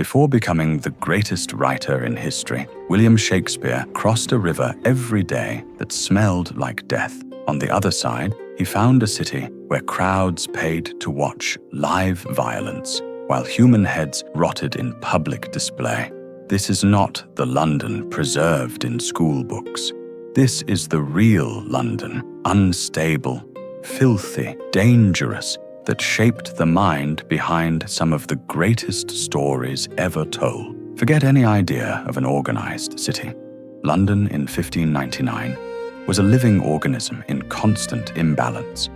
Before becoming the greatest writer in history, William Shakespeare crossed a river every day that smelled like death. On the other side, he found a city where crowds paid to watch live violence, while human heads rotted in public display. This is not the London preserved in school books. This is the real London, unstable, filthy, dangerous, that shaped the mind behind some of the greatest stories ever told. Forget any idea of an organized city. London in 1599 was a living organism in constant imbalance.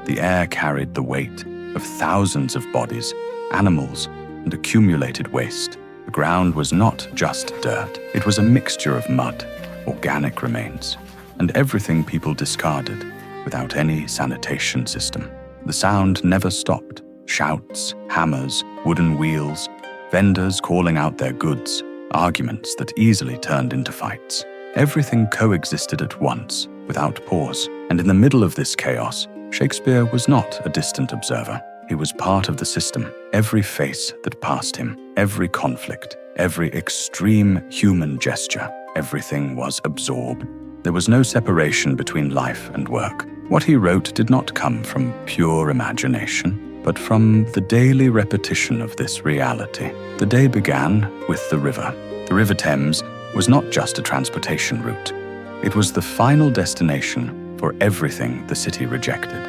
The air carried the weight of thousands of bodies, animals, and accumulated waste. The ground was not just dirt. It was a mixture of mud, organic remains, and everything people discarded without any sanitation system. The sound never stopped. Shouts, hammers, wooden wheels, vendors calling out their goods, arguments that easily turned into fights. Everything coexisted at once, without pause. And in the middle of this chaos, Shakespeare was not a distant observer. He was part of the system. Every face that passed him, every conflict, every extreme human gesture, everything was absorbed. There was no separation between life and work. What he wrote did not come from pure imagination, but from the daily repetition of this reality. The day began with the river. The River Thames was not just a transportation route. It was the final destination for everything the city rejected.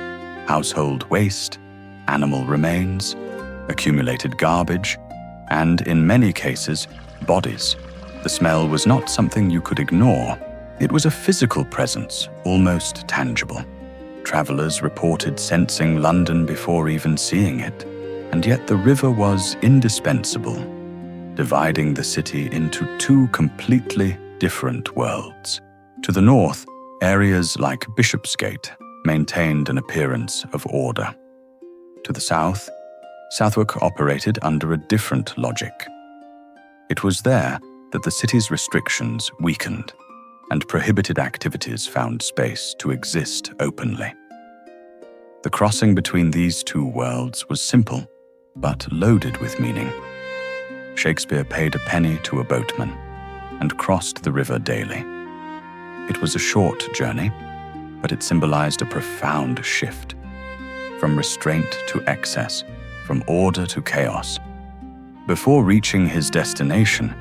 Household waste, animal remains, accumulated garbage, and in many cases, bodies. The smell was not something you could ignore. It was a physical presence, almost tangible. Travelers reported sensing London before even seeing it, and yet the river was indispensable, dividing the city into two completely different worlds. To the north, areas like Bishopsgate maintained an appearance of order. To the south, Southwark operated under a different logic. It was there that the city's restrictions weakened, and prohibited activities found space to exist openly. The crossing between these two worlds was simple, but loaded with meaning. Shakespeare paid a penny to a boatman and crossed the river daily. It was a short journey, but it symbolized a profound shift, from restraint to excess, from order to chaos. Before reaching his destination,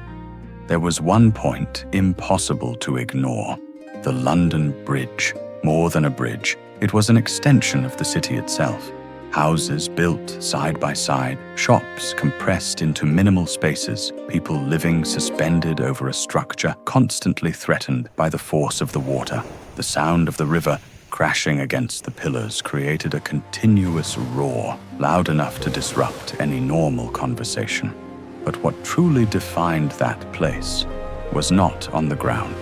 there was one point impossible to ignore: the London Bridge. More than a bridge, it was an extension of the city itself. Houses built side by side, shops compressed into minimal spaces, people living suspended over a structure constantly threatened by the force of the water. The sound of the river crashing against the pillars created a continuous roar, loud enough to disrupt any normal conversation. But what truly defined that place was not on the ground.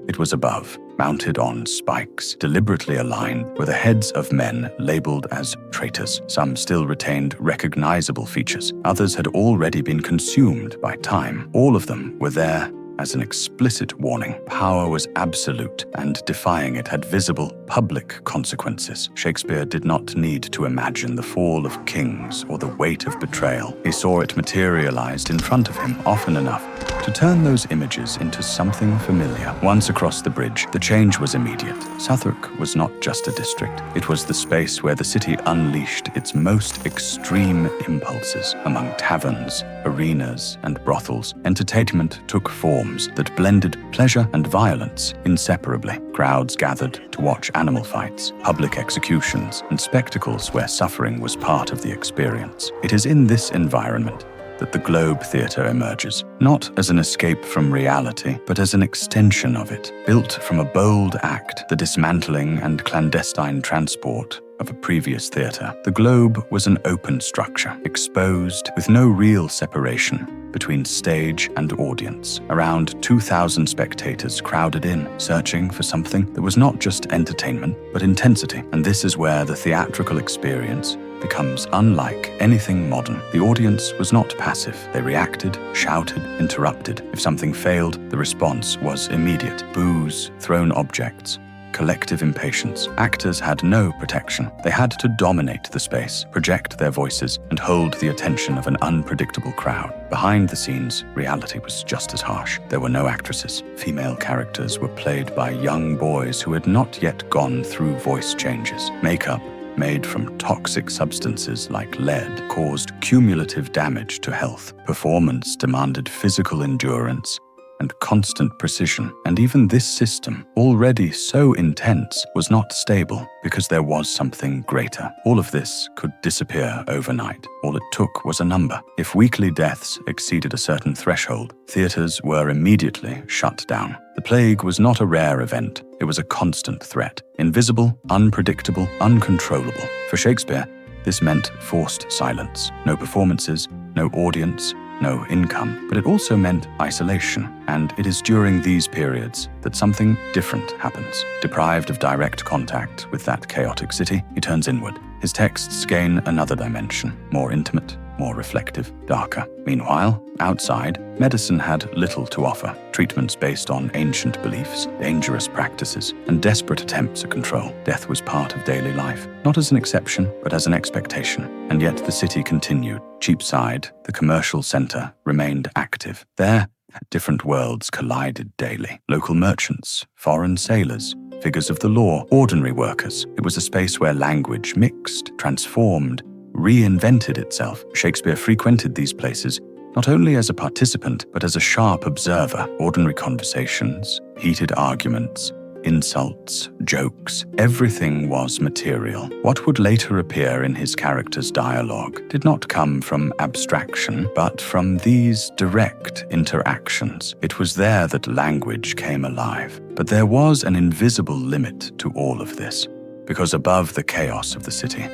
It was above, mounted on spikes, deliberately aligned, were the heads of men labeled as traitors. Some still retained recognizable features. Others had already been consumed by time. All of them were there as an explicit warning. Power was absolute, and defying it had visible, public consequences. Shakespeare did not need to imagine the fall of kings or the weight of betrayal. He saw it materialized in front of him often enough to turn those images into something familiar. Once across the bridge, the change was immediate. Southwark was not just a district. It was the space where the city unleashed its most extreme impulses. Among taverns, arenas, and brothels, entertainment took forms that blended pleasure and violence inseparably. Crowds gathered to watch animal fights, public executions, and spectacles where suffering was part of the experience. It is in this environment that the Globe Theatre emerges, not as an escape from reality, but as an extension of it, built from a bold act, the dismantling and clandestine transport of a previous theatre. The Globe was an open structure, exposed with no real separation between stage and audience. Around 2,000 spectators crowded in, searching for something that was not just entertainment, but intensity. And this is where the theatrical experience becomes unlike anything modern. The audience was not passive. They reacted, shouted, interrupted. If something failed, the response was immediate. Boos, thrown objects, collective impatience. Actors had no protection. They had to dominate the space, project their voices, and hold the attention of an unpredictable crowd. Behind the scenes, reality was just as harsh. There were no actresses. Female characters were played by young boys who had not yet gone through voice changes. Makeup, made from toxic substances like lead, caused cumulative damage to health. Performance demanded physical endurance and constant precision, and even this system, already so intense, was not stable because there was something greater. All of this could disappear overnight. All it took was a number. If weekly deaths exceeded a certain threshold, theatres were immediately shut down. The plague was not a rare event. It was a constant threat, invisible, unpredictable, uncontrollable. For Shakespeare, this meant forced silence. No performances, no audience, no income, but it also meant isolation, and it is during these periods that something different happens. Deprived of direct contact with that chaotic city, he turns inward. His texts gain another dimension, more intimate, more reflective, darker. Meanwhile, outside, medicine had little to offer. Treatments based on ancient beliefs, dangerous practices, and desperate attempts at control. Death was part of daily life, not as an exception, but as an expectation. And yet the city continued. Cheapside, the commercial centre, remained active. There, different worlds collided daily. Local merchants, foreign sailors, figures of the law, ordinary workers. It was a space where language mixed, transformed, reinvented itself. Shakespeare frequented these places not only as a participant, but as a sharp observer. Ordinary conversations, heated arguments, insults, jokes, everything was material. What would later appear in his character's dialogue did not come from abstraction, but from these direct interactions. It was there that language came alive. But there was an invisible limit to all of this, because above the chaos of the city,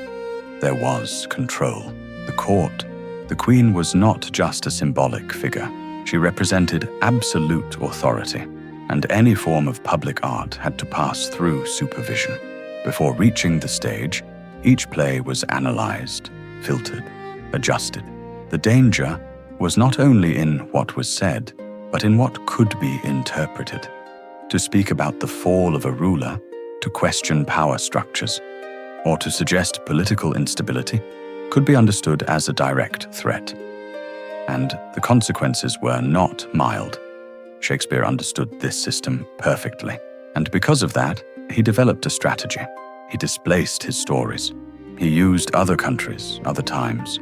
there was control. The court. The Queen was not just a symbolic figure. She represented absolute authority, and any form of public art had to pass through supervision. Before reaching the stage, each play was analyzed, filtered, adjusted. The danger was not only in what was said, but in what could be interpreted. To speak about the fall of a ruler, to question power structures, or to suggest political instability could be understood as a direct threat. And the consequences were not mild. Shakespeare understood this system perfectly, and because of that, he developed a strategy. He displaced his stories. He used other countries, other times,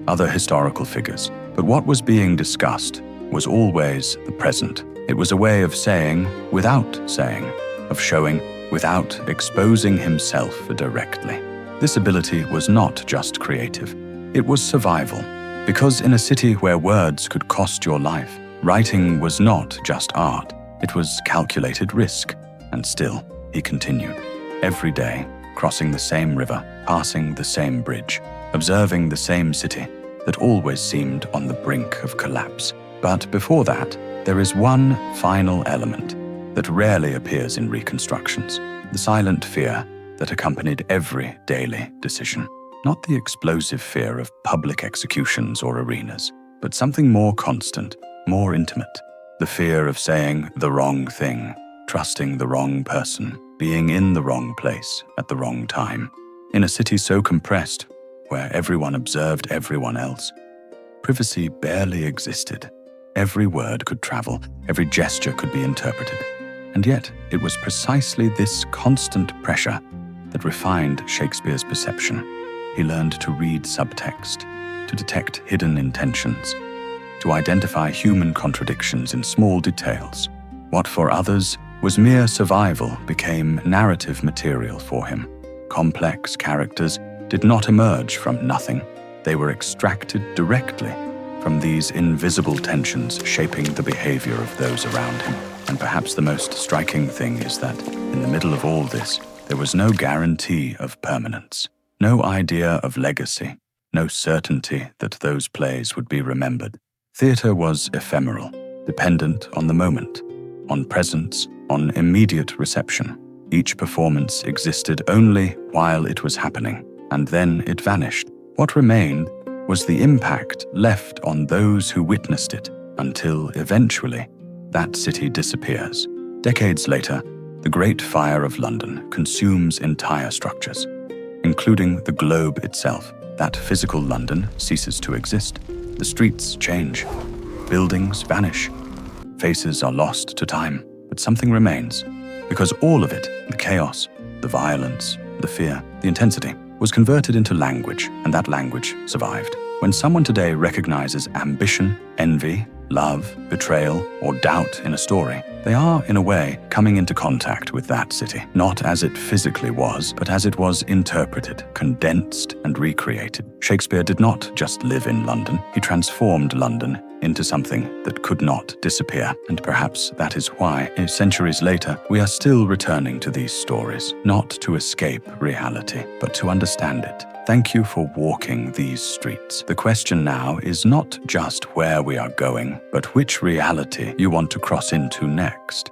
other historical figures. But what was being discussed was always the present. It was a way of saying without saying, of showing without exposing himself directly. This ability was not just creative, it was survival. Because in a city where words could cost your life, writing was not just art, it was calculated risk. And still, he continued. Every day, crossing the same river, passing the same bridge, observing the same city that always seemed on the brink of collapse. But before that, there is one final element that rarely appears in reconstructions, the silent fear that accompanied every daily decision. Not the explosive fear of public executions or arenas, but something more constant, more intimate. The fear of saying the wrong thing, trusting the wrong person, being in the wrong place at the wrong time. In a city so compressed, where everyone observed everyone else, privacy barely existed. Every word could travel, every gesture could be interpreted. And yet, it was precisely this constant pressure that refined Shakespeare's perception. He learned to read subtext, to detect hidden intentions, to identify human contradictions in small details. What for others was mere survival became narrative material for him. Complex characters did not emerge from nothing. They were extracted directly from these invisible tensions shaping the behavior of those around him. And perhaps the most striking thing is that, in the middle of all this, there was no guarantee of permanence, no idea of legacy, no certainty that those plays would be remembered. Theatre was ephemeral, dependent on the moment, on presence, on immediate reception. Each performance existed only while it was happening, and then it vanished. What remained was the impact left on those who witnessed it, until eventually that city disappears. Decades later, The Great Fire of London consumes entire structures, including the globe itself. That physical London ceases to exist. The streets change. Buildings vanish. Faces are lost to time. But something remains, because all of it, the chaos, the violence, the fear, the intensity, was converted into language, and that language survived. When someone today recognizes ambition, envy, love, betrayal, or doubt in a story, they are, in a way, coming into contact with that city, not as it physically was, but as it was interpreted, condensed, and recreated. Shakespeare did not just live in London, he transformed London into something that could not disappear. And perhaps that is why, centuries later, we are still returning to these stories, not to escape reality, but to understand it. Thank you for walking these streets. The question now is not just where we are going, but which reality you want to cross into next.